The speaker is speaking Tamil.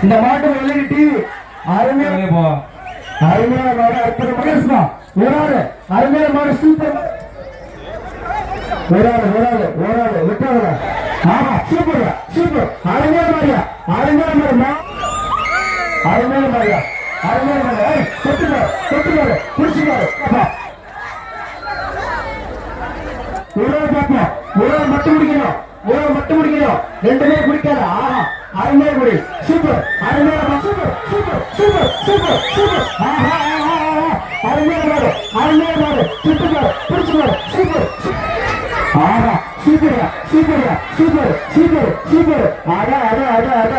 இந்த மாட்டு வெளியே டிவி அருமையாக போ அருமையான மாடு அற்புத மகேஷ்மா ஒரு அருமையான மாடு சூப்பர் ஒரு விட்டாங்க ஆமா சூப்பர் சூப்பர் அருமையான மாடியா அருமையான மாடுமா அருமையான மாடியா அருமையான மாடு தொட்டுக்காரு புடிச்சுக்காரு ஒரு மட்டும் முடிக்கணும் ரெண்டு பேர் குடிக்காத ஆஹா அருமையா குடி சூப்பர் அருமையான super super super super super அருமையா மாடு சுட்டுக்காரு பிடிச்சுக்காரு சூப்பர் ஆஹா super super super super super அட